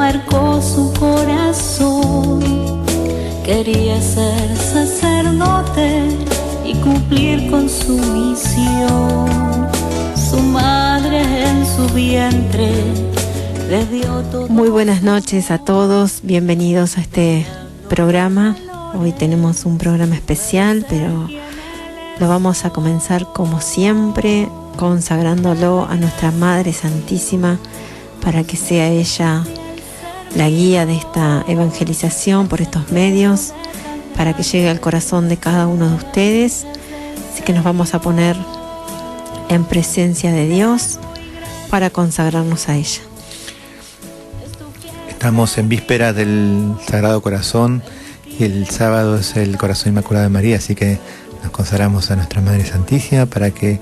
marcó su corazón. Quería ser sacerdote y cumplir con su misión. Su madre en su vientre le dio todo. Muy buenas noches a todos, bienvenidos a este programa. Hoy tenemos un programa especial, pero lo vamos a comenzar como siempre, consagrándolo a nuestra Madre Santísima, para que sea ella la guía de esta evangelización por estos medios, para que llegue al corazón de cada uno de ustedes. Así que nos vamos a poner en presencia de Dios para consagrarnos a ella. Estamos en víspera del Sagrado Corazón y el sábado es el Corazón Inmaculado de María, así que nos consagramos a nuestra Madre Santísima para que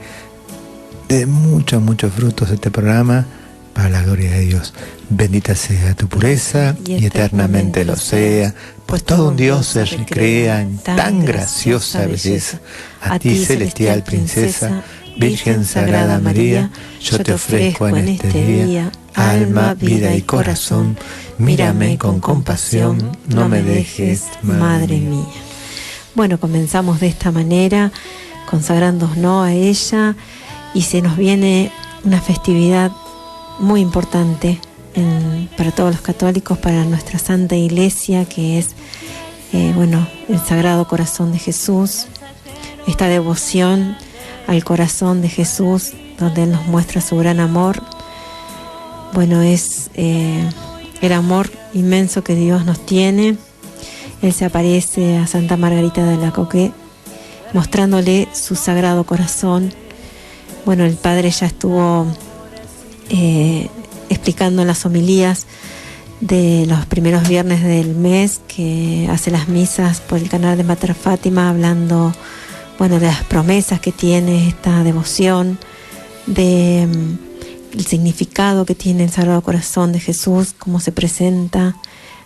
dé muchos frutos este programa para la gloria de Dios. Bendita sea tu pureza y eternamente lo sea, pues todo un Dios se recrea en tan graciosa belleza. A ti, celestial princesa, Virgen Sagrada María, yo te ofrezco en este día alma, vida y corazón. Mírame con compasión, no me dejes, Madre mía. Bueno, comenzamos de esta manera, consagrándonos a ella, y se nos viene una festividad muy importante para todos los católicos, para nuestra Santa Iglesia, que es el Sagrado Corazón de Jesús, esta devoción al corazón de Jesús, donde Él nos muestra su gran amor. Bueno, es el amor inmenso que Dios nos tiene. Él se aparece a Santa Margarita de Alacoque mostrándole su Sagrado Corazón. Bueno, el Padre ya estuvo explicando en las homilías de los primeros viernes del mes, que hace las misas por el canal de Mater Fátima, hablando de las promesas que tiene esta devoción, el significado que tiene el Sagrado Corazón de Jesús, cómo se presenta,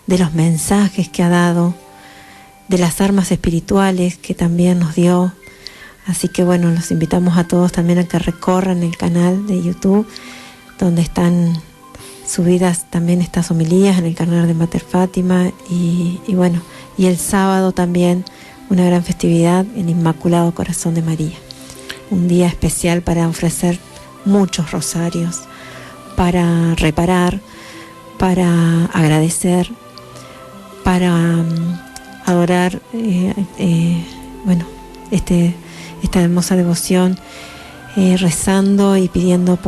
de los mensajes que ha dado, de las armas espirituales que también nos dio. Así que los invitamos a todos también a que recorran el canal de YouTube, donde están subidas también estas homilías en el canal de Mater Fátima, y el sábado también una gran festividad, el Inmaculado Corazón de María. Un día especial para ofrecer muchos rosarios, para reparar, para agradecer, para adorar esta hermosa devoción, rezando y pidiendo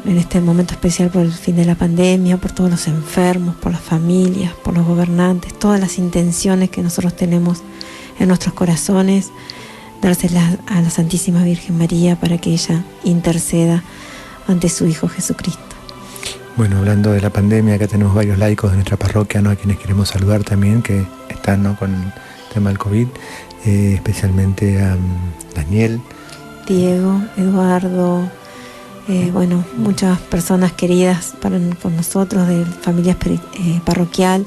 en este momento especial por el fin de la pandemia, por todos los enfermos, por las familias, por los gobernantes, todas las intenciones que nosotros tenemos en nuestros corazones, dárselas a la Santísima Virgen María para que ella interceda ante su Hijo Jesucristo. Bueno, hablando de la pandemia, acá tenemos varios laicos de nuestra parroquia, a quienes queremos saludar también, que están con el tema del COVID, especialmente a Daniel, Diego, Eduardo, muchas personas queridas con nosotros, de familias parroquial.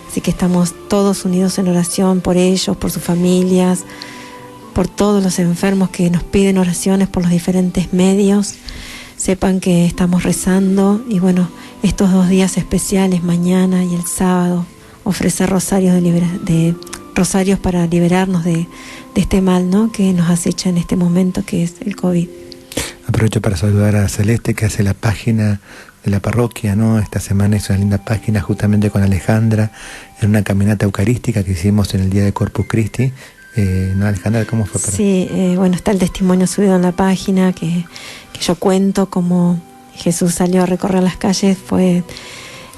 Así que estamos todos unidos en oración por ellos, por sus familias, por todos los enfermos que nos piden oraciones por los diferentes medios. Sepan que estamos rezando, y estos 2 días especiales, mañana y el sábado, ofrecer rosarios rosarios para liberarnos de este mal, que nos acecha en este momento, que es el COVID. Aprovecho para saludar a Celeste, que hace la página de la parroquia, Esta semana hizo una linda página justamente con Alejandra, en una caminata eucarística que hicimos en el día de Corpus Christi. Alejandra, ¿cómo fue? Sí, está el testimonio subido en la página, que yo cuento cómo Jesús salió a recorrer las calles. Fue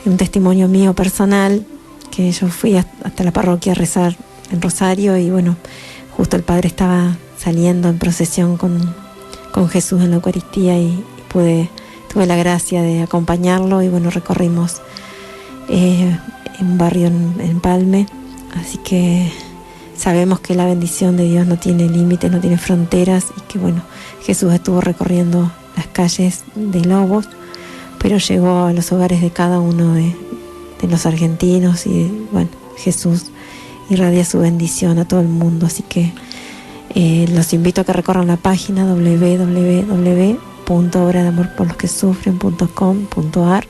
un testimonio mío personal, que yo fui hasta la parroquia a rezar en rosario, y justo el Padre estaba saliendo en procesión con Jesús en la Eucaristía, y tuve la gracia de acompañarlo, y recorrimos un barrio en Palme. Así que sabemos que la bendición de Dios no tiene límites, no tiene fronteras, y que Jesús estuvo recorriendo las calles de Lobos, pero llegó a los hogares de cada uno de los argentinos, y Jesús irradia su bendición a todo el mundo. Así que los invito a que recorran la página www.obradeamorporlosquesufren.com.ar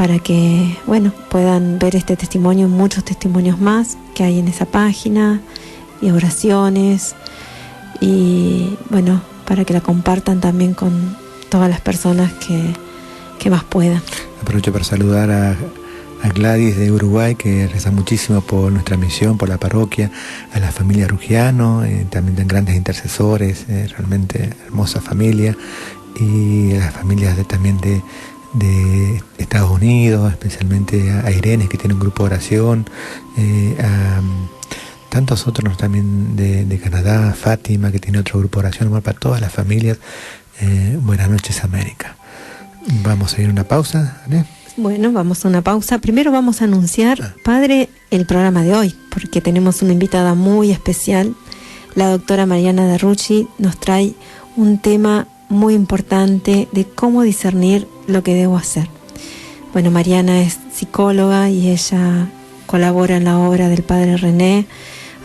para que, bueno, puedan ver este testimonio y muchos testimonios más que hay en esa página, y oraciones, y bueno, para que la compartan también con todas las personas que más puedan. Aprovecho para saludar a Gladys de Uruguay, que reza muchísimo por nuestra misión, por la parroquia, a la familia Rugiano, también de grandes intercesores, realmente hermosa familia, y a las familias también de Estados Unidos, especialmente a Irene, que tiene un grupo de oración, a tantos otros también de Canadá, Fátima, que tiene otro grupo de oración, para todas las familias. Buenas noches, América. Vamos a ir a una pausa, ¿vale? Bueno, vamos a una pausa. Primero vamos a anunciar, Padre, el programa de hoy, porque tenemos una invitada muy especial. La doctora Mariana Derrucci nos trae un tema muy importante de cómo discernir lo que debo hacer. Bueno, Mariana es psicóloga y ella colabora en la obra del Padre René,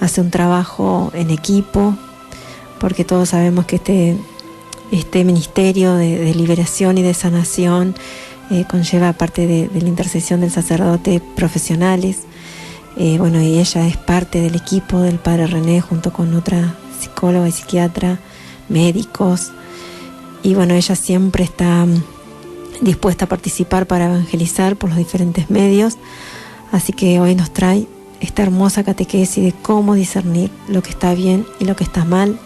hace un trabajo en equipo, porque todos sabemos que este ministerio de liberación y de sanación conlleva, aparte de la intercesión del sacerdote, profesionales. Bueno, y ella es parte del equipo del Padre René junto con otra psicóloga y psiquiatra, médicos, y bueno, ella siempre está dispuesta a participar para evangelizar por los diferentes medios, así que hoy nos trae esta hermosa catequesis de cómo discernir lo que está bien y lo que está mal.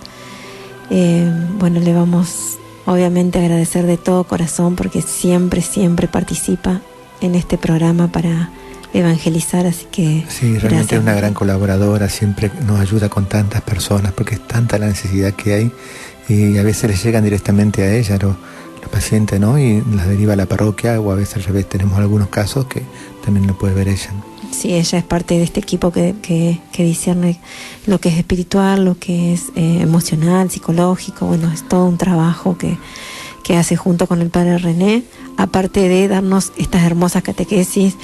Bueno, le vamos obviamente a agradecer de todo corazón porque siempre participa en este programa para evangelizar, así que sí, realmente gracias. Es una gran colaboradora, siempre nos ayuda con tantas personas porque es tanta la necesidad que hay, y a veces les llegan directamente a ella los pacientes, ¿no? Y las deriva a la parroquia, o a veces al revés, tenemos algunos casos que también lo puede ver ella, ¿no? Sí, ella es parte de este equipo que discierne lo que es espiritual, lo que es emocional, psicológico. Bueno, es todo un trabajo que hace junto con el Padre René, aparte de darnos estas hermosas catequesis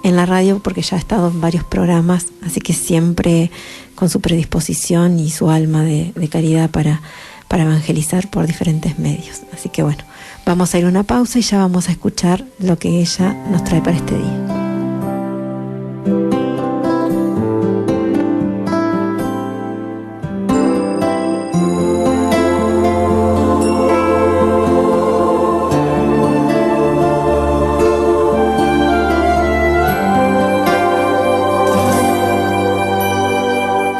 en la radio, porque ya ha estado en varios programas, así que siempre con su predisposición y su alma de caridad para evangelizar por diferentes medios. Así que bueno, vamos a ir a una pausa y ya vamos a escuchar lo que ella nos trae para este día.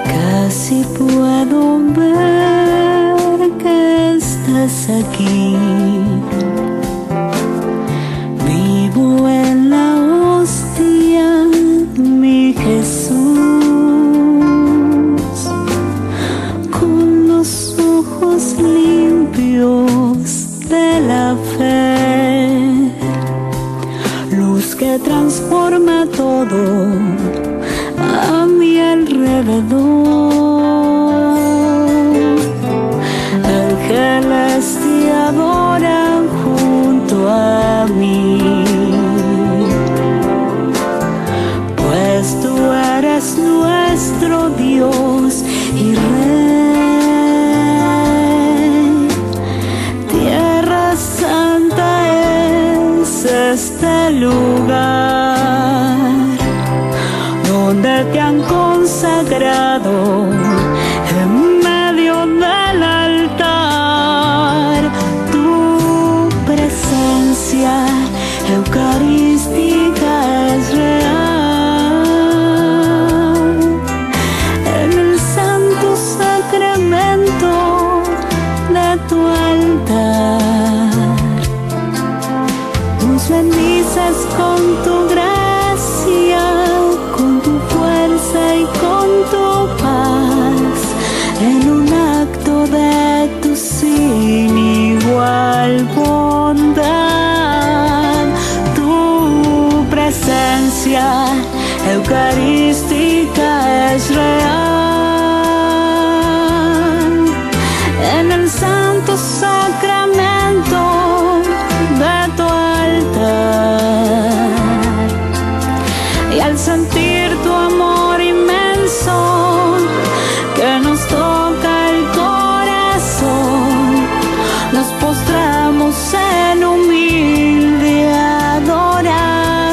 Casi puedo ver que estás aquí. Vivo en la hostia, mi Jesús, con los ojos limpios de la fe, luz que transforma todo a mi alrededor. Ángeles te adoran junto a mí, pues tú eres nuestro Dios y Rey. Tierra Santa es este lugar donde te han consagrado en medio del altar. Tu presencia eucarística es real en el santo sacramento de tu altar. Nos bendices con tu gracia, con tu fuerza y con tu paz, en un acto de tu sin igual bondad. Tu presencia eucarística es real en el santo sacramento de tu altar. Y al sentir tu amor inmenso que nos toca el corazón, nos postramos en humilde adoración.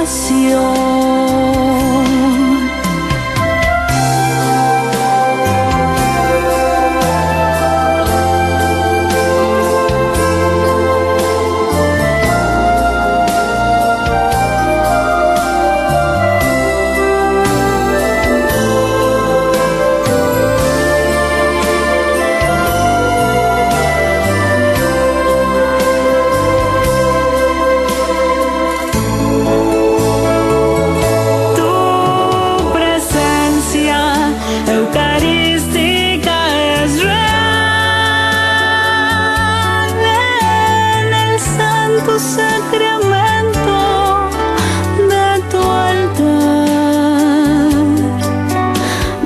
sacramento de tu altar.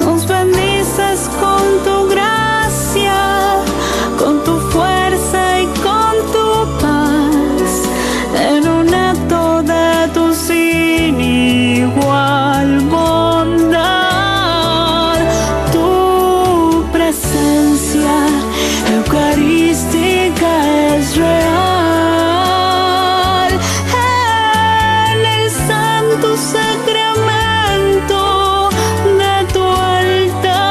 Nos bendices con tu gracia, con tu fuerza y con tu paz, en un acto de tu sin igual bondad. Tu presencia eucarística es real en el santo sacramento de tu altar.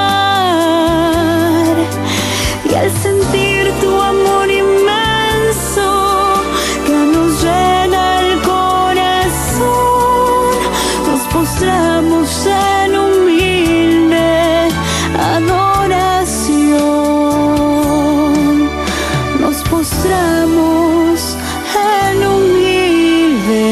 Y al sentir tu amor inmenso que nos llena el corazón, nos postramos en humilde adoración. Nos postramos en humilde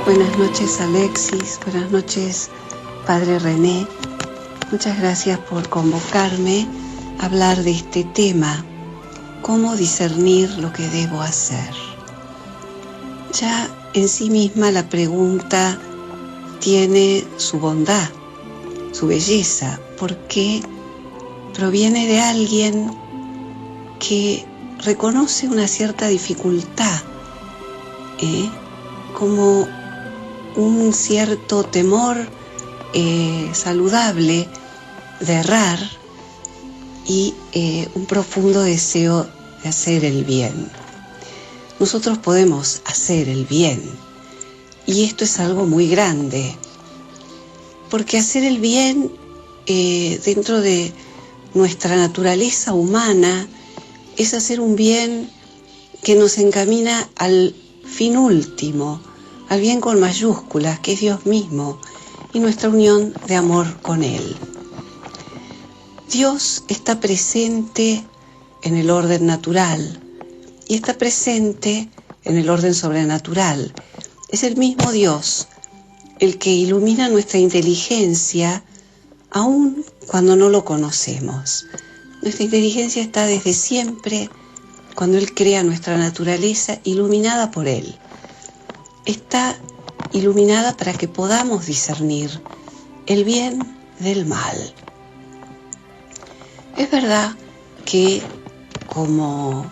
Buenas noches Alexis, buenas noches Padre René. Muchas gracias por convocarme a hablar de este tema, cómo discernir lo que debo hacer. Ya en sí misma la pregunta tiene su bondad, su belleza, porque proviene de alguien que reconoce una cierta dificultad, como un cierto temor saludable de errar y un profundo deseo de hacer el bien. Nosotros podemos hacer el bien y esto es algo muy grande, porque hacer el bien dentro de nuestra naturaleza humana es hacer un bien que nos encamina al fin último, al bien con mayúsculas, que es Dios mismo, y nuestra unión de amor con Él. Dios está presente en el orden natural y está presente en el orden sobrenatural. Es el mismo Dios el que ilumina nuestra inteligencia aun cuando no lo conocemos. Nuestra inteligencia está desde siempre, cuando Él crea nuestra naturaleza, iluminada por Él. Está iluminada para que podamos discernir el bien del mal. Es verdad que, como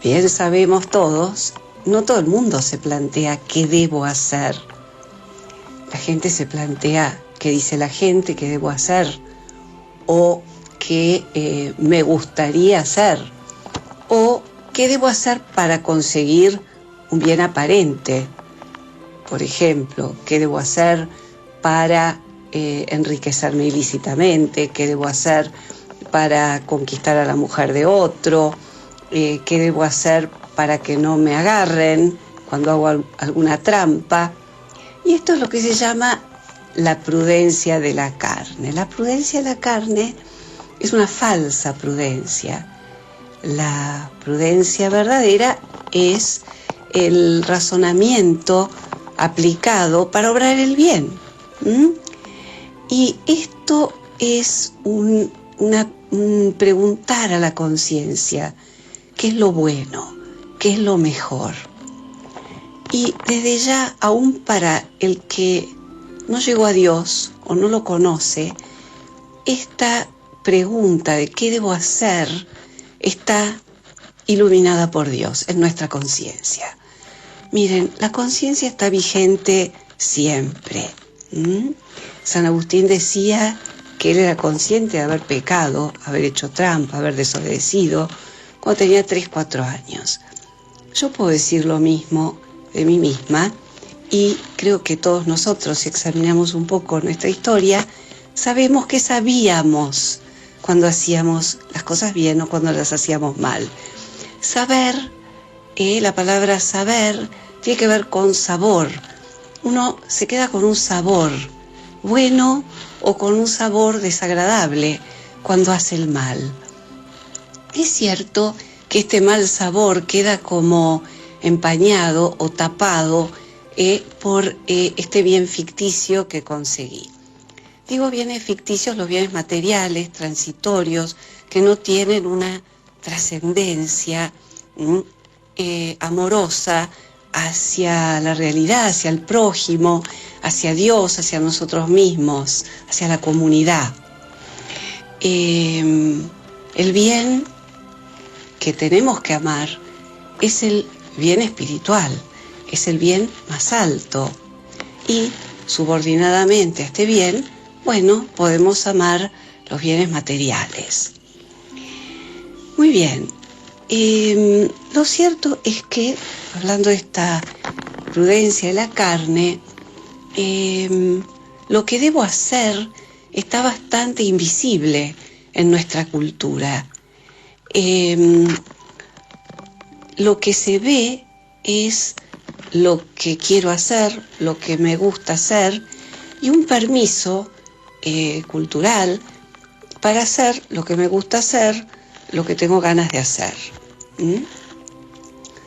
bien sabemos todos, no todo el mundo se plantea qué debo hacer. La gente se plantea qué dice la gente que debo hacer o qué me gustaría hacer o qué debo hacer para conseguir un bien aparente. Por ejemplo, ¿qué debo hacer para enriquecerme ilícitamente? ¿Qué debo hacer para conquistar a la mujer de otro? ¿Qué debo hacer para que no me agarren cuando hago alguna trampa? Y esto es lo que se llama la prudencia de la carne. La prudencia de la carne es una falsa prudencia. La prudencia verdadera es el razonamiento aplicado para obrar el bien. Y esto es un preguntar a la conciencia qué es lo bueno, qué es lo mejor. Y desde ya, aún para el que no llegó a Dios o no lo conoce, esta pregunta de qué debo hacer está iluminada por Dios en nuestra conciencia. Miren, la conciencia está vigente siempre. San Agustín decía que él era consciente de haber pecado, haber hecho trampa, haber desobedecido, cuando tenía 3, 4 años. Yo puedo decir lo mismo de mí misma, y creo que todos nosotros, si examinamos un poco nuestra historia, sabemos que sabíamos cuando hacíamos las cosas bien o cuando las hacíamos mal. Saber, la palabra saber, tiene que ver con sabor. Uno se queda con un sabor bueno o con un sabor desagradable cuando hace el mal. Es cierto que este mal sabor queda como empañado o tapado por este bien ficticio que conseguí. Digo bienes ficticios, los bienes materiales, transitorios, que no tienen una trascendencia amorosa hacia la realidad, hacia el prójimo, hacia Dios, hacia nosotros mismos, hacia la comunidad. El bien que tenemos que amar es el bien espiritual, es el bien más alto. Y subordinadamente a este bien, bueno, podemos amar los bienes materiales. Muy bien. Lo cierto es que, hablando de esta prudencia de la carne, lo que debo hacer está bastante invisible en nuestra cultura. Lo que se ve es lo que quiero hacer, lo que me gusta hacer, y un permiso cultural para hacer lo que me gusta hacer, lo que tengo ganas de hacer.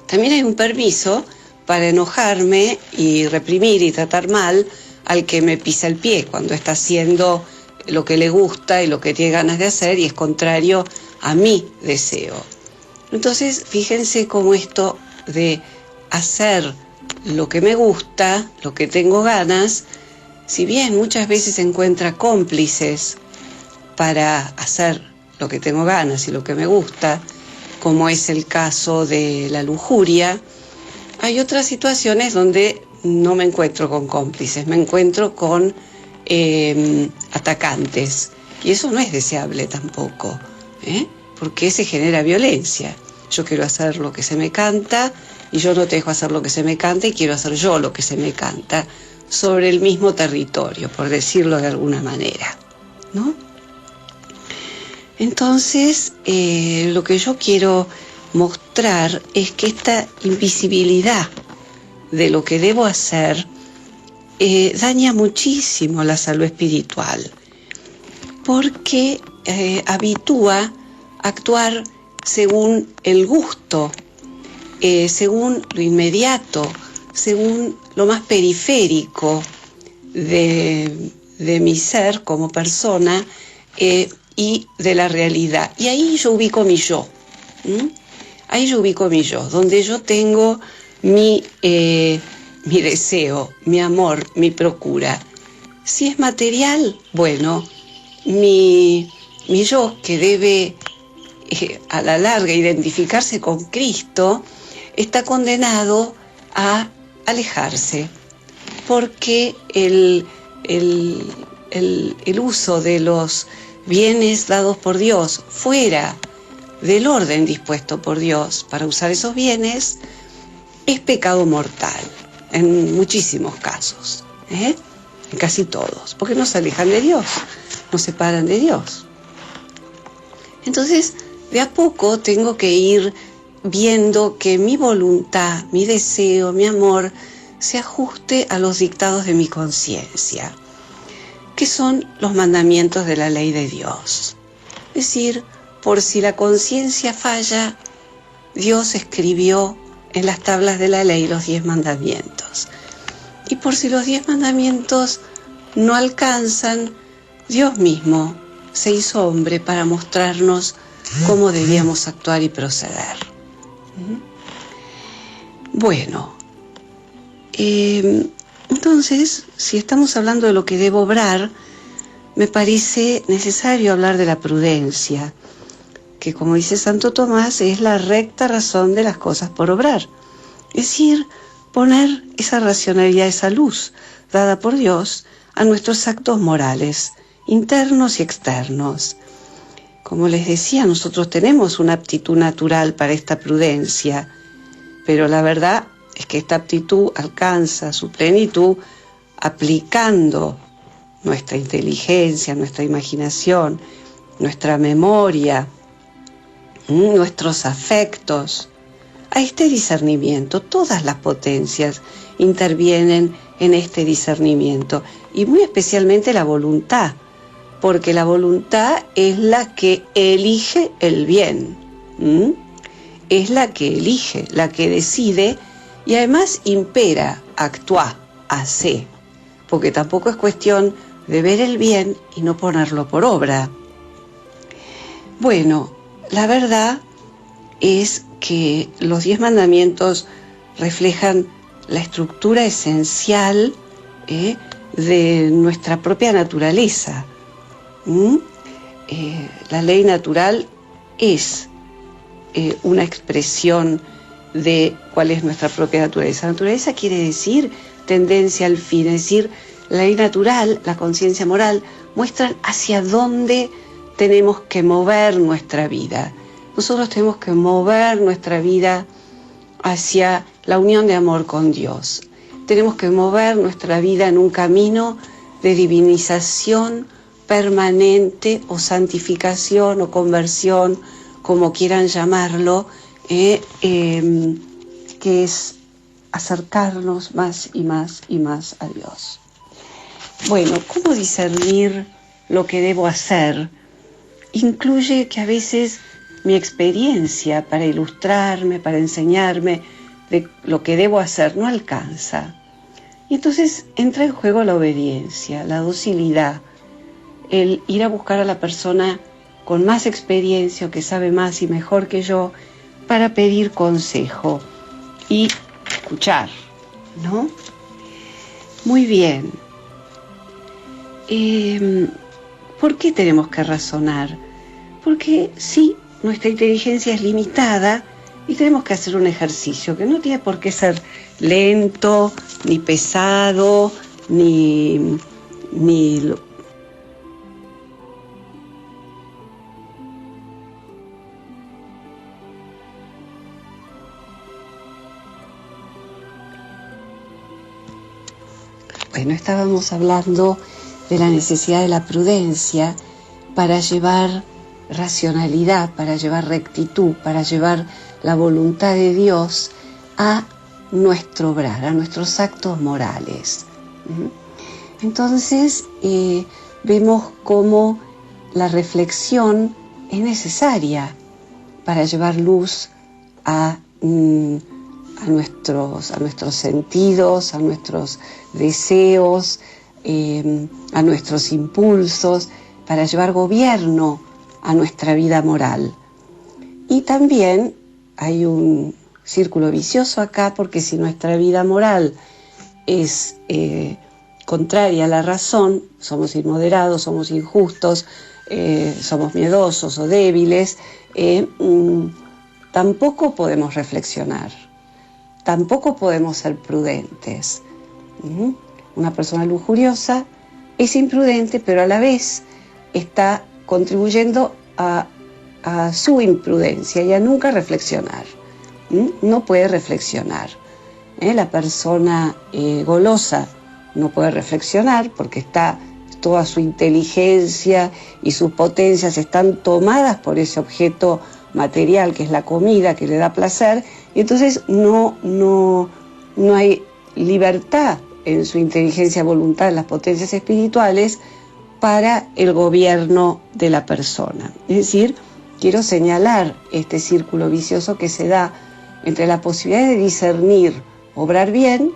También hay un permiso para enojarme y reprimir y tratar mal al que me pisa el pie cuando está haciendo lo que le gusta y lo que tiene ganas de hacer y es contrario a mi deseo. Entonces, fíjense cómo esto de hacer lo que me gusta, lo que tengo ganas, si bien muchas veces encuentra cómplices para hacer lo que tengo ganas y lo que me gusta, como es el caso de la lujuria, hay otras situaciones donde no me encuentro con cómplices, me encuentro con atacantes. Y eso no es deseable tampoco, porque se genera violencia. Yo quiero hacer lo que se me canta y yo no te dejo hacer lo que se me canta y quiero hacer yo lo que se me canta sobre el mismo territorio, por decirlo de alguna manera, ¿no? Entonces, lo que yo quiero mostrar es que esta invisibilidad de lo que debo hacer daña muchísimo la salud espiritual, porque habitúa a actuar según el gusto, según lo inmediato, según lo más periférico de mi ser como persona, y de la realidad. Y ahí yo ubico mi yo. Ahí yo ubico mi yo, donde yo tengo mi deseo, mi amor, mi procura. Si es material, bueno, mi yo, que debe a la larga identificarse con Cristo, está condenado a alejarse, porque el uso de los bienes dados por Dios fuera del orden dispuesto por Dios para usar esos bienes es pecado mortal en muchísimos casos, en casi todos, porque nos alejan de Dios, nos separan de Dios. Entonces, de a poco tengo que ir viendo que mi voluntad, mi deseo, mi amor se ajuste a los dictados de mi conciencia, que son los mandamientos de la ley de Dios. Es decir, por si la conciencia falla, Dios escribió en las tablas de la ley los 10 mandamientos. Y por si los 10 mandamientos no alcanzan, Dios mismo se hizo hombre para mostrarnos cómo debíamos actuar y proceder. Bueno, entonces, si estamos hablando de lo que debo obrar, me parece necesario hablar de la prudencia, que, como dice Santo Tomás, es la recta razón de las cosas por obrar. Es decir, poner esa racionalidad, esa luz dada por Dios a nuestros actos morales internos y externos. Como les decía, nosotros tenemos una aptitud natural para esta prudencia, pero la verdad es que esta aptitud alcanza su plenitud aplicando nuestra inteligencia, nuestra imaginación, nuestra memoria, nuestros afectos a este discernimiento. Todas las potencias intervienen en este discernimiento y muy especialmente la voluntad, porque la voluntad es la que elige el bien, es la que elige, la que decide y además impera, actúa, hace, porque tampoco es cuestión de ver el bien y no ponerlo por obra. Bueno, la verdad es que los 10 mandamientos reflejan la estructura esencial de nuestra propia naturaleza. La ley natural es una expresión de cuál es nuestra propia naturaleza. Naturaleza quiere decir tendencia al fin, es decir, la ley natural, la conciencia moral, muestran hacia dónde tenemos que mover nuestra vida. Nosotros tenemos que mover nuestra vida hacia la unión de amor con Dios. Tenemos que mover nuestra vida en un camino de divinización permanente o santificación o conversión, como quieran llamarlo, que es acercarnos más y más y más a Dios. Bueno, ¿cómo discernir lo que debo hacer? Incluye que a veces mi experiencia para ilustrarme, para enseñarme de lo que debo hacer no alcanza. Y entonces entra en juego la obediencia, la docilidad, el ir a buscar a la persona con más experiencia o que sabe más y mejor que yo para pedir consejo y escuchar, ¿no? Muy bien. ¿Por qué tenemos que razonar? Porque sí, nuestra inteligencia es limitada y tenemos que hacer un ejercicio que no tiene por qué ser lento, ni pesado, ni Bueno, estábamos hablando de la necesidad de la prudencia para llevar racionalidad, para llevar rectitud, para llevar la voluntad de Dios a nuestro obrar, a nuestros actos morales. Entonces, vemos cómo la reflexión es necesaria para llevar luz a nuestros sentidos, a nuestros deseos, a nuestros impulsos, para llevar gobierno a nuestra vida moral. Y también hay un círculo vicioso acá, porque si nuestra vida moral es contraria a la razón, somos inmoderados, somos injustos, somos miedosos o débiles, tampoco podemos reflexionar, tampoco podemos ser prudentes. Una persona lujuriosa es imprudente, pero a la vez está contribuyendo a su imprudencia y a nunca reflexionar. No puede reflexionar. La persona golosa no puede reflexionar porque toda su inteligencia y sus potencias están tomadas por ese objeto material que es la comida, que le da placer, y entonces no hay libertad en su inteligencia, voluntad, en las potencias espirituales para el gobierno de la persona. Es decir, quiero señalar este círculo vicioso que se da entre la posibilidad de discernir, obrar bien,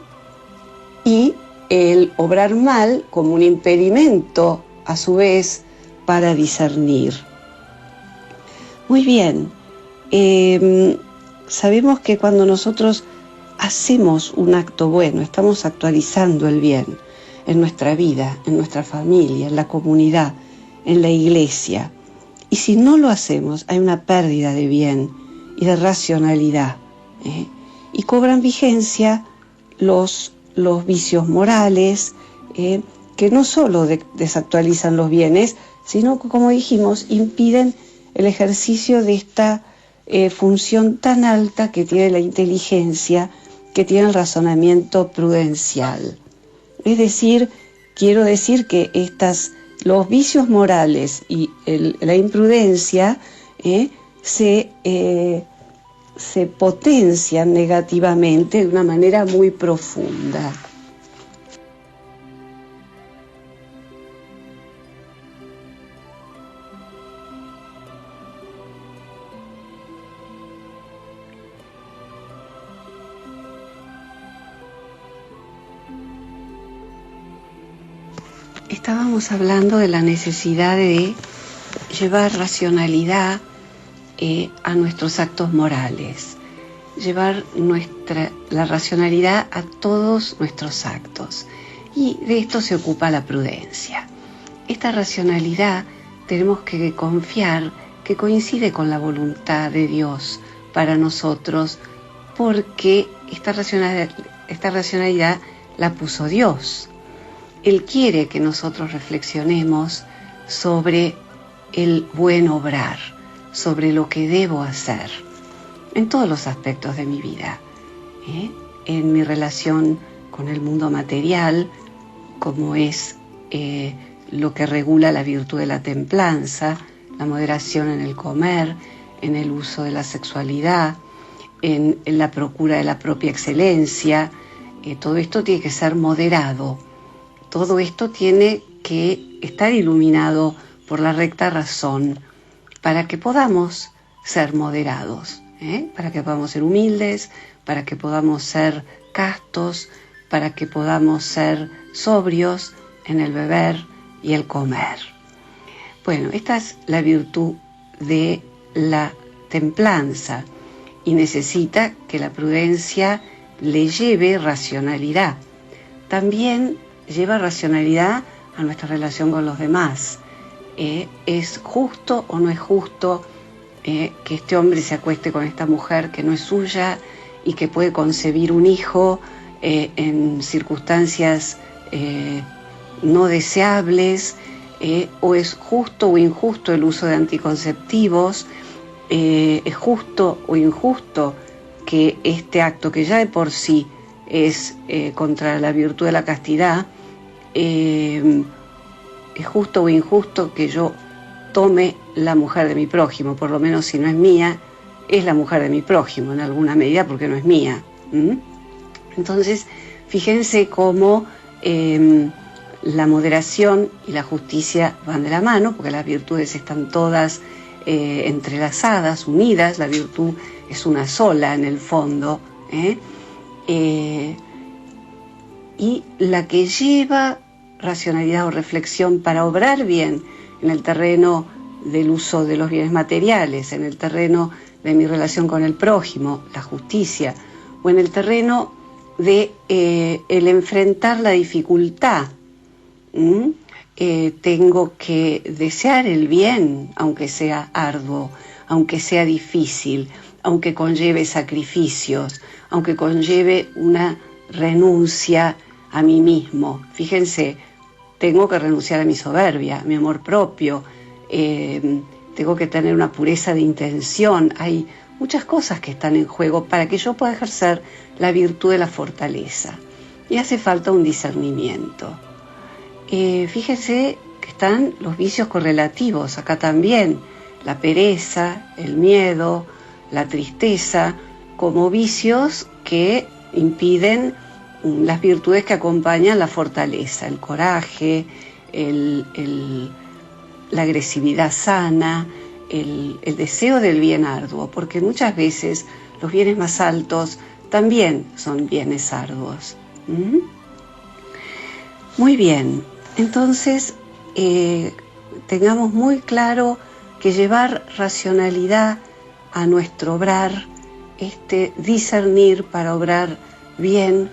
y el obrar mal como un impedimento, a su vez, para discernir. Muy bien, sabemos que cuando nosotros hacemos un acto bueno, estamos actualizando el bien en nuestra vida, en nuestra familia, en la comunidad, en la iglesia. Y si no lo hacemos, hay una pérdida de bien y de racionalidad. Y cobran vigencia los vicios morales, que no solo desactualizan los bienes, sino que, como dijimos, impiden el ejercicio de esta función tan alta que tiene la inteligencia, que tiene el razonamiento prudencial. Es decir, quiero decir que los vicios morales y la imprudencia se potencian negativamente de una manera muy profunda. Estábamos hablando de la necesidad de llevar racionalidad a nuestros actos morales, llevar la racionalidad a todos nuestros actos. Y de esto se ocupa la prudencia. Esta racionalidad tenemos que confiar que coincide con la voluntad de Dios para nosotros, porque esta racionalidad la puso Dios. Él quiere que nosotros reflexionemos sobre el buen obrar, sobre lo que debo hacer, en todos los aspectos de mi vida, en mi relación con el mundo material, como es lo que regula la virtud de la templanza, la moderación en el comer, en el uso de la sexualidad, en la procura de la propia excelencia. Todo esto tiene que ser moderado. Todo esto tiene que estar iluminado por la recta razón para que podamos ser moderados, para que podamos ser humildes, para que podamos ser castos, para que podamos ser sobrios en el beber y el comer. Bueno, esta es la virtud de la templanza y necesita que la prudencia le lleve racionalidad. También lleva racionalidad a nuestra relación con los demás. ¿Es justo o no es justo que este hombre se acueste con esta mujer que no es suya y que puede concebir un hijo en circunstancias no deseables? ¿O es justo o injusto el uso de anticonceptivos? ¿Es justo o injusto que este acto, que ya de por sí es contra la virtud de la castidad, es justo o injusto que yo tome la mujer de mi prójimo? Por lo menos, si no es mía, es la mujer de mi prójimo en alguna medida, porque no es mía. Entonces, fíjense cómo la moderación y la justicia van de la mano, porque las virtudes están todas entrelazadas, unidas. La virtud es una sola en el fondo, y la que lleva racionalidad o reflexión para obrar bien en el terreno del uso de los bienes materiales, en el terreno de mi relación con el prójimo, la justicia, o en el terreno de el enfrentar la dificultad. Tengo que desear el bien, aunque sea arduo, aunque sea difícil, aunque conlleve sacrificios, aunque conlleve una renuncia a mí mismo. Fíjense, tengo que renunciar a mi soberbia, a mi amor propio, tengo que tener una pureza de intención. Hay muchas cosas que están en juego para que yo pueda ejercer la virtud de la fortaleza. Y hace falta un discernimiento. Fíjense que están los vicios correlativos acá también, la pereza, el miedo, la tristeza, como vicios que impiden las virtudes que acompañan la fortaleza, el coraje, la agresividad sana, el deseo del bien arduo, porque muchas veces los bienes más altos también son bienes arduos. Muy bien, entonces tengamos muy claro que llevar racionalidad a nuestro obrar, discernir para obrar bien,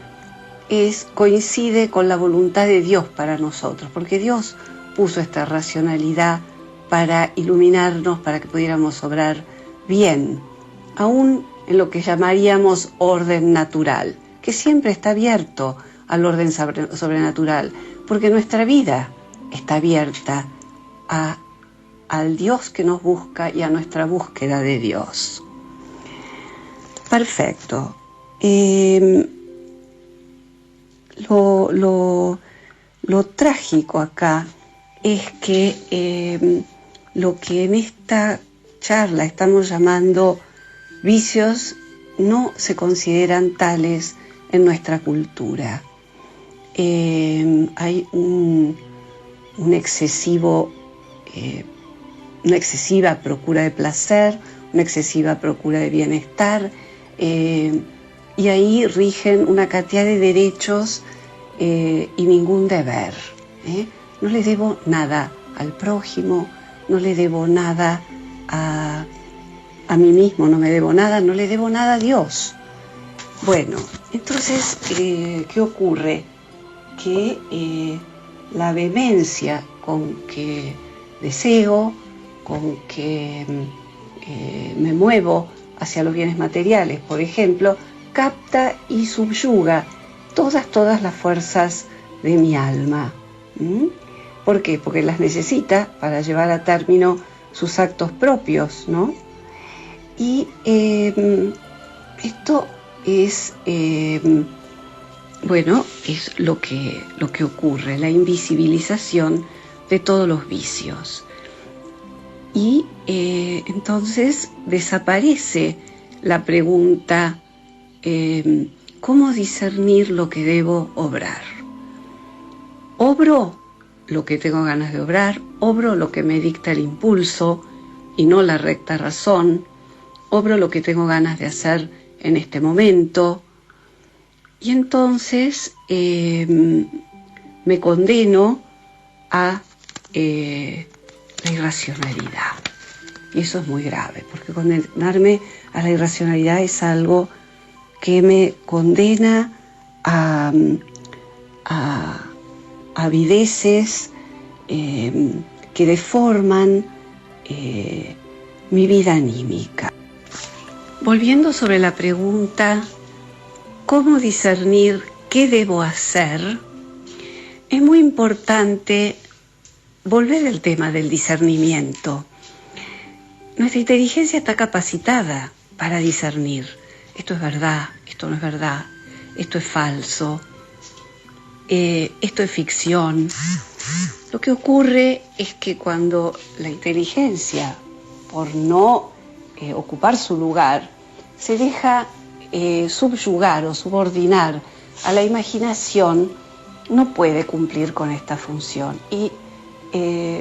coincide con la voluntad de Dios para nosotros, porque Dios puso esta racionalidad para iluminarnos, para que pudiéramos obrar bien, aún en lo que llamaríamos orden natural, que siempre está abierto al orden sobrenatural, porque nuestra vida está abierta al Dios que nos busca y a nuestra búsqueda de Dios. Perfecto. Lo trágico acá es que lo que en esta charla estamos llamando vicios no se consideran tales en nuestra cultura. Hay una excesiva procura de placer, una excesiva procura de bienestar, y ahí rigen una cantidad de derechos y ningún deber. No le debo nada al prójimo, no le debo nada a mí mismo, no me debo nada, no le debo nada a Dios. Bueno, entonces, ¿qué ocurre? Que la vehemencia con que deseo, con que me muevo hacia los bienes materiales, por ejemplo, capta y subyuga todas las fuerzas de mi alma. ¿Por qué? Porque las necesita para llevar a término sus actos propios, ¿no? Y esto es, es lo que ocurre, la invisibilización de todos los vicios. Y entonces desaparece la pregunta, ¿cómo discernir lo que debo obrar? ¿Obro lo que tengo ganas de obrar? ¿Obro lo que me dicta el impulso y no la recta razón? ¿Obro lo que tengo ganas de hacer en este momento? Y entonces me condeno a la irracionalidad. Y eso es muy grave, porque condenarme a la irracionalidad es algo que me condena a avideces que deforman mi vida anímica. Volviendo sobre la pregunta, ¿cómo discernir qué debo hacer? Es muy importante volver al tema del discernimiento. Nuestra inteligencia está capacitada para discernir. Esto es verdad, esto no es verdad, esto es falso, esto es ficción. Lo que ocurre es que cuando la inteligencia, por no ocupar su lugar, se deja subyugar o subordinar a la imaginación, no puede cumplir con esta función. Y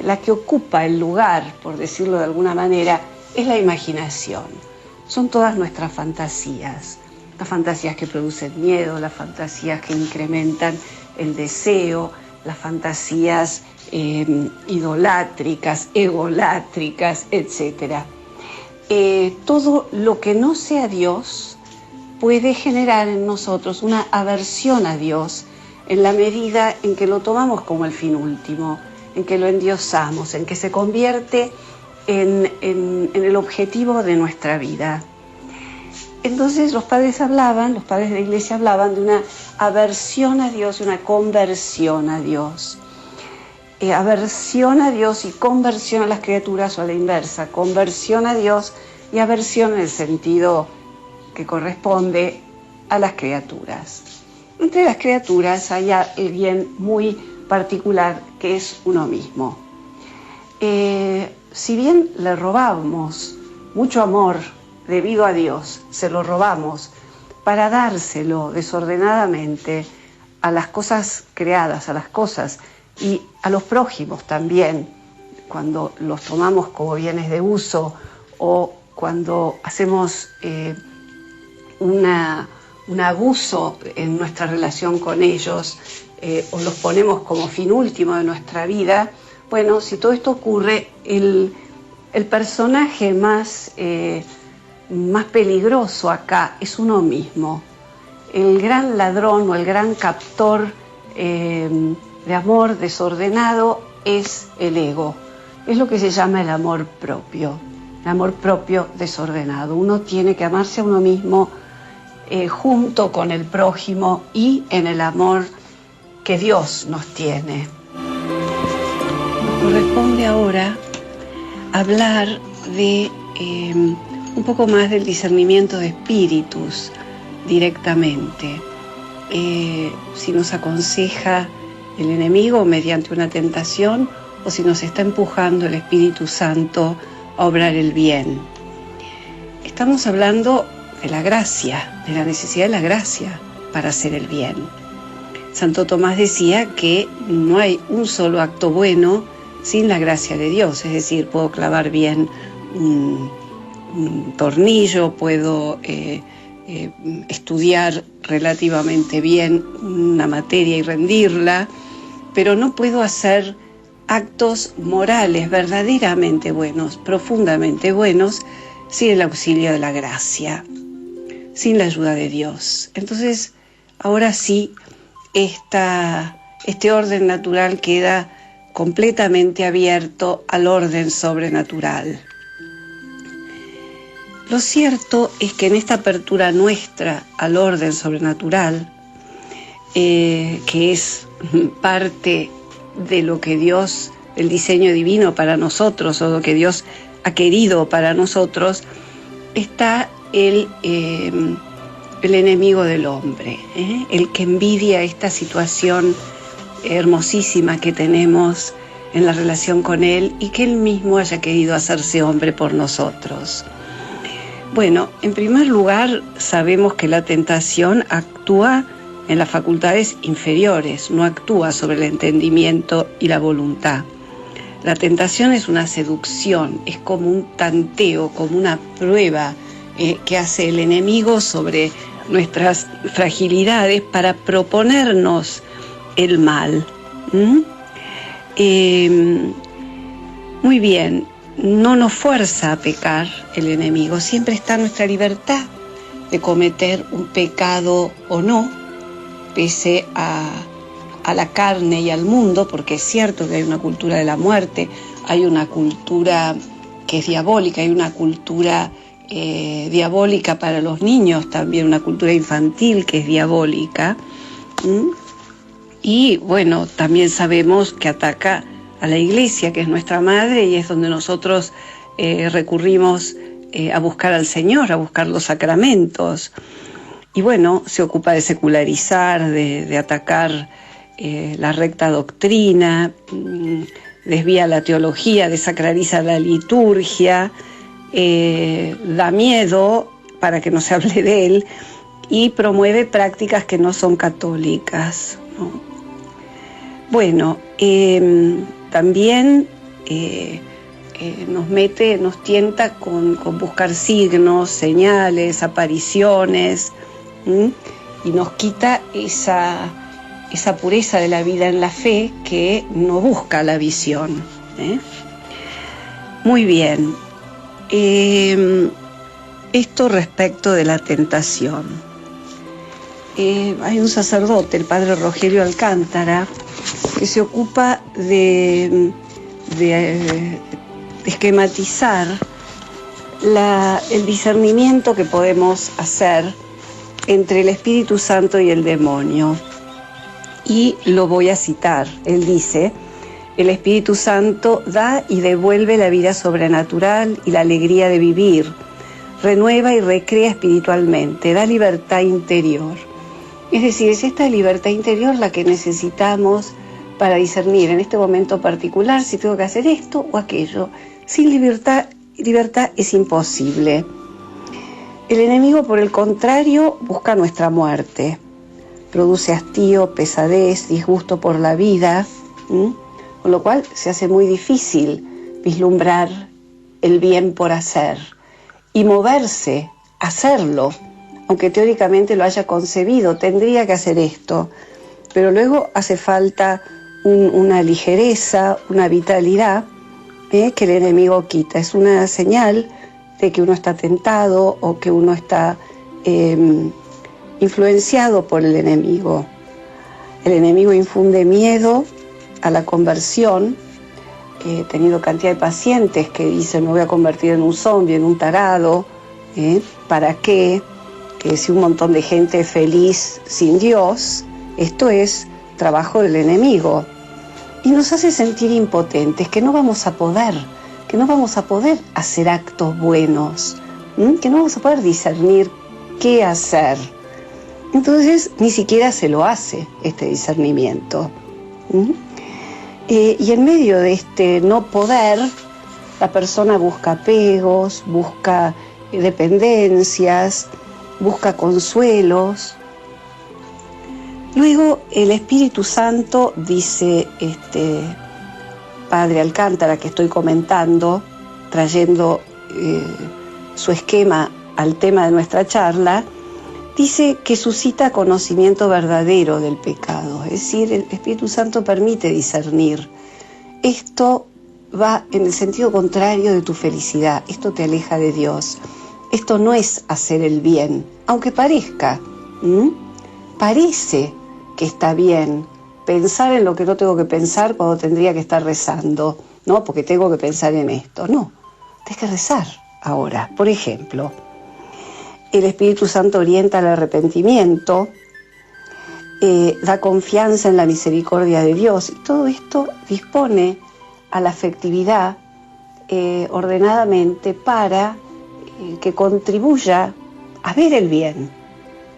la que ocupa el lugar, por decirlo de alguna manera, es la imaginación. Son todas nuestras fantasías, las fantasías que producen miedo, las fantasías que incrementan el deseo, las fantasías idolátricas, egolátricas, etc. Todo lo que no sea Dios puede generar en nosotros una aversión a Dios en la medida en que lo tomamos como el fin último, en que lo endiosamos, en que se convierte en el objetivo de nuestra vida. Entonces los padres de la iglesia hablaban de una aversión a Dios y una conversión a Dios. Aversión a Dios y conversión a las criaturas, o a la inversa, conversión a Dios y aversión en el sentido que corresponde a las criaturas. Entre las criaturas hay alguien muy particular que es uno mismo. Si bien le robamos mucho amor debido a Dios, se lo robamos para dárselo desordenadamente a las cosas creadas, a las cosas y a los prójimos también, cuando los tomamos como bienes de uso o cuando hacemos un abuso en nuestra relación con ellos o los ponemos como fin último de nuestra vida. Bueno, si todo esto ocurre, el personaje más peligroso acá es uno mismo. El gran ladrón o el gran captor de amor desordenado es el ego. Es lo que se llama el amor propio desordenado. Uno tiene que amarse a uno mismo junto con el prójimo y en el amor que Dios nos tiene. Nos corresponde ahora hablar de un poco más del discernimiento de espíritus directamente. Si nos aconseja el enemigo mediante una tentación o si nos está empujando el Espíritu Santo a obrar el bien. Estamos hablando de la gracia, de la necesidad de la gracia para hacer el bien. Santo Tomás decía que no hay un solo acto bueno sin la gracia de Dios, es decir, puedo clavar bien un tornillo, puedo estudiar relativamente bien una materia y rendirla, pero no puedo hacer actos morales verdaderamente buenos, profundamente buenos, sin el auxilio de la gracia, sin la ayuda de Dios. Entonces, ahora sí, este orden natural queda completamente abierto al orden sobrenatural. Lo cierto es que en esta apertura nuestra al orden sobrenatural, que es parte de lo que Dios, el diseño divino para nosotros, o lo que Dios ha querido para nosotros, está el enemigo del hombre, el que envidia esta situación hermosísima que tenemos en la relación con Él y que Él mismo haya querido hacerse hombre por nosotros. Bueno, en primer lugar, sabemos que la tentación actúa en las facultades inferiores, no actúa sobre el entendimiento y la voluntad. La tentación es una seducción, es como un tanteo, como una prueba que hace el enemigo sobre nuestras fragilidades para proponernos el mal. Muy bien. No nos fuerza a pecar el enemigo, siempre está nuestra libertad de cometer un pecado o no, pese a la carne y al mundo, porque es cierto que hay una cultura de la muerte, hay una cultura que es diabólica, hay una cultura diabólica para los niños, también una cultura infantil que es diabólica. Y bueno, también sabemos que ataca a la Iglesia, que es nuestra madre, y es donde nosotros recurrimos a buscar al Señor, a buscar los sacramentos. Y bueno, se ocupa de secularizar, de atacar la recta doctrina, desvía la teología, desacraliza la liturgia, da miedo para que no se hable de él y promueve prácticas que no son católicas, ¿no? Bueno, también nos tienta con buscar signos, señales, apariciones, y nos quita esa pureza de la vida en la fe que no busca la visión. Muy bien. Esto respecto de la tentación. Hay un sacerdote, el padre Rogelio Alcántara, que se ocupa de esquematizar el discernimiento que podemos hacer entre el Espíritu Santo y el demonio. Y lo voy a citar. Él dice: el Espíritu Santo da y devuelve la vida sobrenatural y la alegría de vivir, renueva y recrea espiritualmente, da libertad interior. Es decir, es esta libertad interior la que necesitamos para discernir en este momento particular si tengo que hacer esto o aquello. Sin libertad es imposible. El enemigo, por el contrario, busca nuestra muerte. Produce hastío, pesadez, disgusto por la vida, con lo cual se hace muy difícil vislumbrar el bien por hacer y moverse, hacerlo, aunque teóricamente lo haya concebido, tendría que hacer esto, pero luego hace falta una ligereza, una vitalidad que el enemigo quita. Es una señal de que uno está tentado o que uno está influenciado por el enemigo. El enemigo infunde miedo a la conversión. He tenido cantidad de pacientes que dicen: me voy a convertir en un zombie, en un tarado. ¿Para qué? Que si un montón de gente feliz sin Dios, esto es trabajo del enemigo. Y nos hace sentir impotentes, que no vamos a poder hacer actos buenos, que no vamos a poder discernir qué hacer. Entonces ni siquiera se lo hace este discernimiento. Y en medio de este no poder, la persona busca apegos, busca dependencias, busca consuelos. Luego el Espíritu Santo, dice este Padre Alcántara que estoy comentando, trayendo su esquema al tema de nuestra charla, dice que suscita conocimiento verdadero del pecado. Es decir, el Espíritu Santo permite discernir. Esto va en el sentido contrario de tu felicidad. Esto te aleja de Dios. Esto no es hacer el bien, aunque parezca. Parece que está bien pensar en lo que no tengo que pensar cuando tendría que estar rezando, ¿no? Porque tengo que pensar en esto. No, tienes que rezar ahora. Por ejemplo, el Espíritu Santo orienta al arrepentimiento, da confianza en la misericordia de Dios, y todo esto dispone a la afectividad ordenadamente para que contribuya a ver el bien,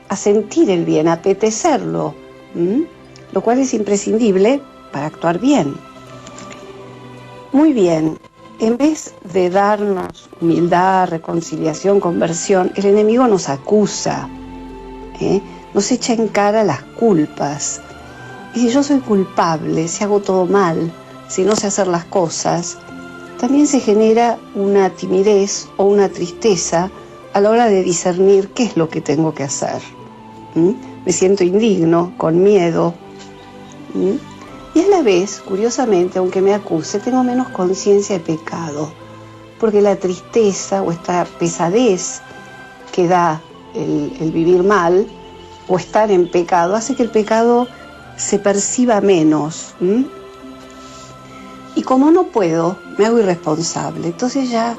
a sentir el bien, a apetecerlo, lo cual es imprescindible para actuar bien. Muy bien, en vez de darnos humildad, reconciliación, conversión, el enemigo nos acusa, nos echa en cara las culpas. Y si yo soy culpable, si hago todo mal, si no sé hacer las cosas, también se genera una timidez o una tristeza a la hora de discernir qué es lo que tengo que hacer. Me siento indigno, con miedo. Y a la vez, curiosamente, aunque me acuse, tengo menos conciencia de pecado, porque la tristeza o esta pesadez que da el vivir mal o estar en pecado hace que el pecado se perciba menos. Y como no puedo, me hago irresponsable. Entonces ya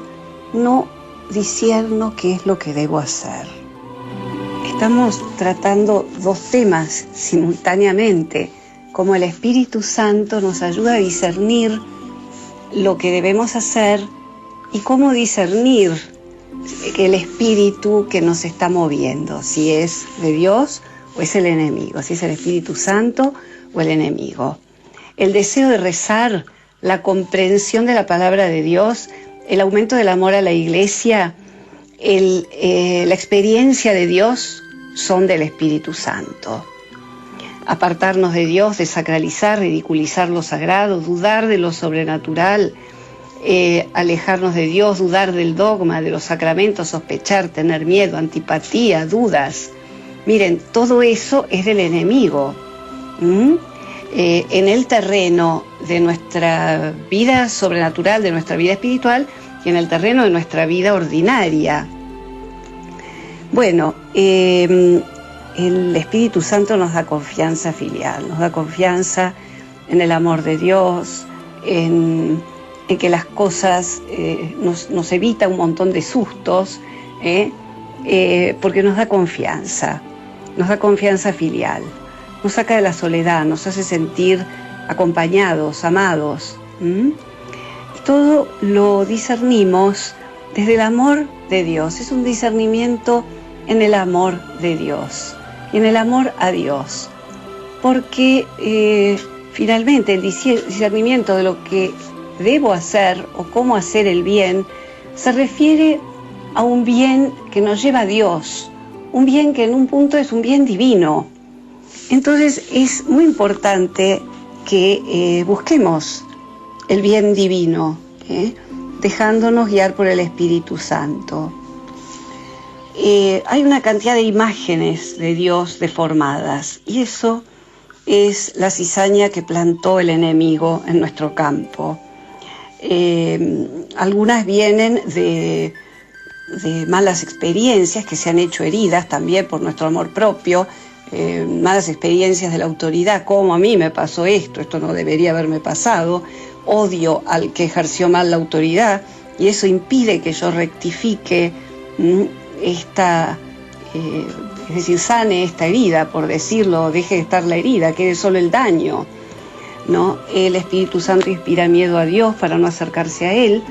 no discierno qué es lo que debo hacer. Estamos tratando dos temas simultáneamente, como el Espíritu Santo nos ayuda a discernir lo que debemos hacer y cómo discernir el espíritu que nos está moviendo, si es de Dios o es el enemigo, si es el Espíritu Santo o el enemigo. El deseo de rezar, la comprensión de la palabra de Dios, el aumento del amor a la Iglesia, la experiencia de Dios son del Espíritu Santo. Apartarnos de Dios, desacralizar, ridiculizar lo sagrado, dudar de lo sobrenatural, alejarnos de Dios, dudar del dogma, de los sacramentos, sospechar, tener miedo, antipatía, dudas. Miren, todo eso es del enemigo. En el terreno de nuestra vida sobrenatural, de nuestra vida espiritual, y en el terreno de nuestra vida ordinaria. Bueno, el Espíritu Santo nos da confianza filial, nos da confianza en el amor de Dios, en que las cosas nos evita un montón de sustos, porque nos da confianza filial, nos saca de la soledad, nos hace sentir acompañados, amados. Y todo lo discernimos desde el amor de Dios, es un discernimiento en el amor de Dios y en el amor a Dios, porque finalmente el discernimiento de lo que debo hacer o cómo hacer el bien se refiere a un bien que nos lleva a Dios, un bien que en un punto es un bien divino. Entonces es muy importante que busquemos el bien divino, dejándonos guiar por el Espíritu Santo. Hay una cantidad de imágenes de Dios deformadas, y eso es la cizaña que plantó el enemigo en nuestro campo. Algunas vienen de malas experiencias que se han hecho heridas también por nuestro amor propio, malas experiencias de la autoridad, como a mí me pasó esto no debería haberme pasado, odio al que ejerció mal la autoridad, y eso impide que yo rectifique esta es decir, sane esta herida, por decirlo, deje de estar la herida, quede solo el daño, ¿no? El Espíritu Santo inspira miedo a Dios para no acercarse a Él.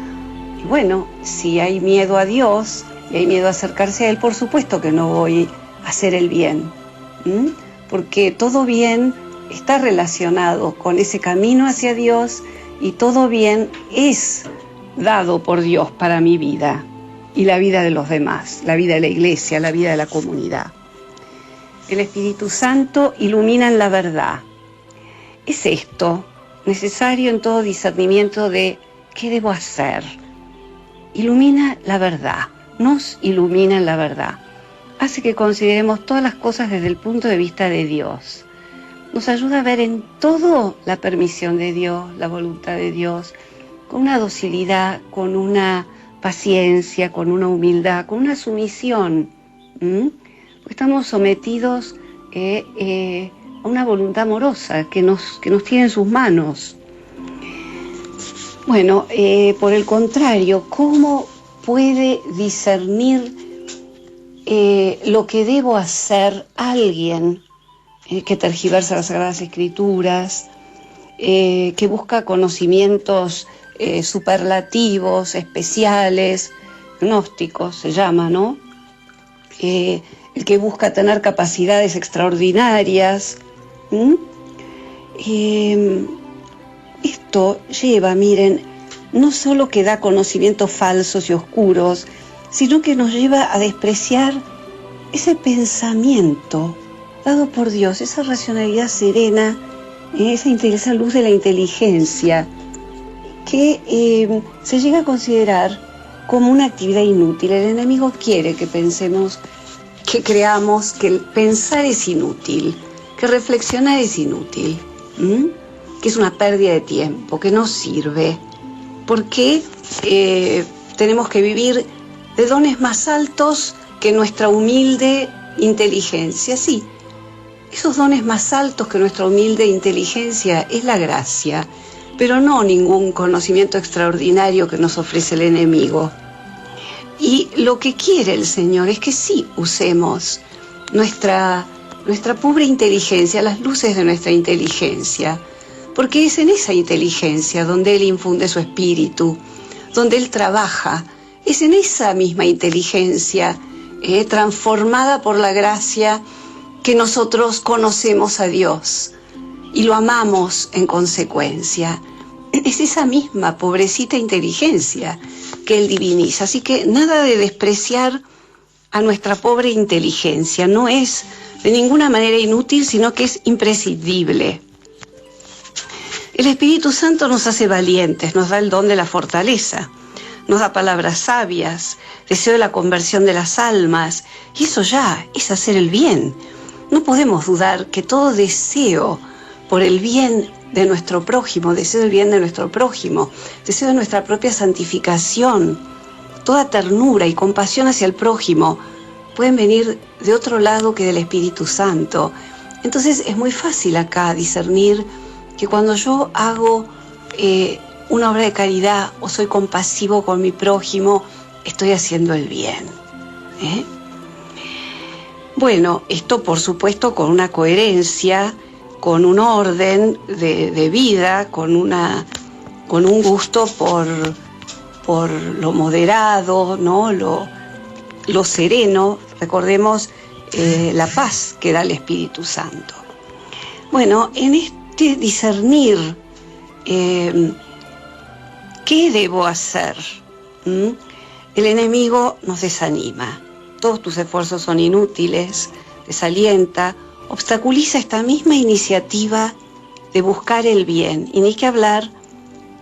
Y bueno, si hay miedo a Dios y hay miedo a acercarse a Él, por supuesto que no voy a hacer el bien, porque todo bien está relacionado con ese camino hacia Dios y todo bien es dado por Dios para mi vida y la vida de los demás, la vida de la iglesia, la vida de la comunidad. El Espíritu Santo ilumina en la verdad. Es esto necesario en todo discernimiento de qué debo hacer. Ilumina la verdad, nos ilumina en la verdad. Hace que consideremos todas las cosas desde el punto de vista de Dios. Nos ayuda a ver en todo la permisión de Dios, la voluntad de Dios, con una docilidad, con una paciencia, con una humildad, con una sumisión. Porque estamos sometidos a una voluntad amorosa que nos tiene en sus manos. Bueno, por el contrario, ¿cómo puede discernir lo que debo hacer alguien que tergiversa las Sagradas Escrituras, que busca conocimientos superlativos, especiales, gnósticos se llama, ¿no? El que busca tener capacidades extraordinarias. Esto lleva, miren, no solo que da conocimientos falsos y oscuros, sino que nos lleva a despreciar ese pensamiento dado por Dios, esa racionalidad serena, esa luz de la inteligencia, que se llega a considerar como una actividad inútil. El enemigo quiere que pensemos, que creamos que el pensar es inútil, que reflexionar es inútil, que es una pérdida de tiempo, que no sirve, porque tenemos que vivir de dones más altos que nuestra humilde inteligencia. Sí, esos dones más altos que nuestra humilde inteligencia es la gracia, pero no ningún conocimiento extraordinario que nos ofrece el enemigo. Y lo que quiere el Señor es que sí usemos nuestra pobre inteligencia, las luces de nuestra inteligencia, porque es en esa inteligencia donde Él infunde su espíritu, donde Él trabaja. Es en esa misma inteligencia transformada por la gracia que nosotros conocemos a Dios y lo amamos en consecuencia. Es esa misma pobrecita inteligencia que Él diviniza. Así que nada de despreciar a nuestra pobre inteligencia. No es de ninguna manera inútil, sino que es imprescindible. El Espíritu Santo nos hace valientes, nos da el don de la fortaleza, nos da palabras sabias, deseo de la conversión de las almas, y eso ya es hacer el bien. No podemos dudar que todo deseo por el bien de nuestro prójimo, deseo del bien de nuestro prójimo, deseo de nuestra propia santificación, toda ternura y compasión hacia el prójimo pueden venir de otro lado que del Espíritu Santo. Entonces es muy fácil acá discernir que cuando yo hago una obra de caridad o soy compasivo con mi prójimo, estoy haciendo el bien. Bueno, esto por supuesto con una coherencia, con un orden de vida, con un gusto por lo moderado, ¿no? Lo sereno. Recordemos la paz que da el Espíritu Santo. Bueno, en este discernir ¿qué debo hacer? El enemigo nos desanima. Todos tus esfuerzos son inútiles, desalienta, obstaculiza esta misma iniciativa de buscar el bien. Y ni que hablar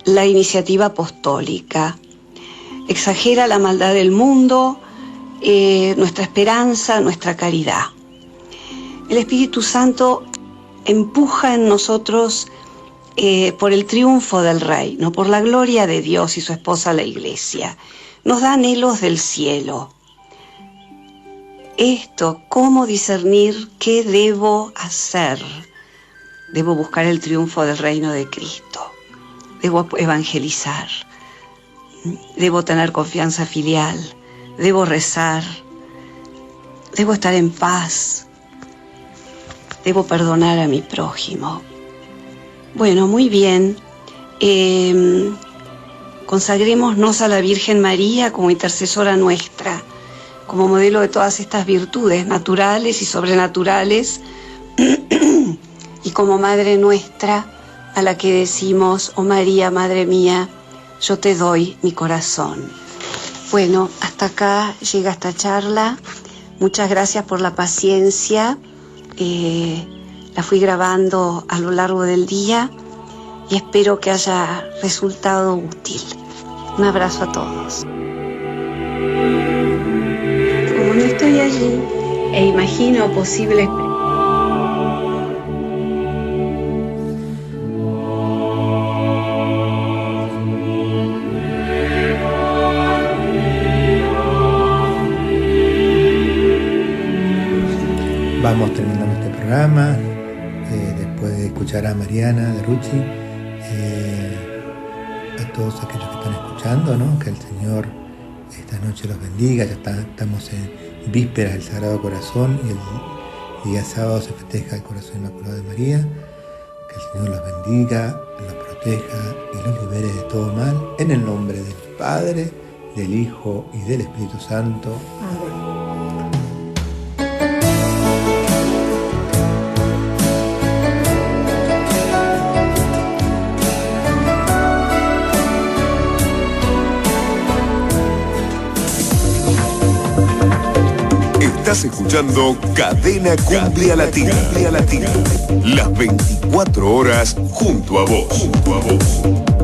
la iniciativa apostólica. Exagera la maldad del mundo, nuestra esperanza, nuestra caridad. El Espíritu Santo empuja en nosotros por el triunfo del Rey, no por la gloria de Dios y su esposa la Iglesia. Nos da anhelos del cielo. Esto, ¿cómo discernir qué debo hacer? Debo buscar el triunfo del reino de Cristo. Debo evangelizar. Debo tener confianza filial. Debo rezar. debo estar en paz, debo perdonar a mi prójimo. Bueno, muy bien. Consagrémonos a la Virgen María como intercesora nuestra, como modelo de todas estas virtudes naturales y sobrenaturales, y como Madre nuestra, a la que decimos: oh María, Madre mía, yo te doy mi corazón. Bueno, hasta acá llega esta charla. Muchas gracias por la paciencia. La fui grabando a lo largo del día y espero que haya resultado útil. Un abrazo a todos. Como no estoy allí e imagino posibles... Vamos terminando este programa, después de escuchar a Mariana de Rucci, a todos aquellos que están escuchando, ¿no? Que el Señor esta noche los bendiga. Ya estamos en vísperas del Sagrado Corazón y el día sábado se festeja el Corazón Inmaculado de María. Que el Señor los bendiga, los proteja y los libere de todo mal, en el nombre del Padre, del Hijo y del Espíritu Santo. Amén. Estás escuchando Cadena Cumbia Latina. Las 24 horas junto a vos.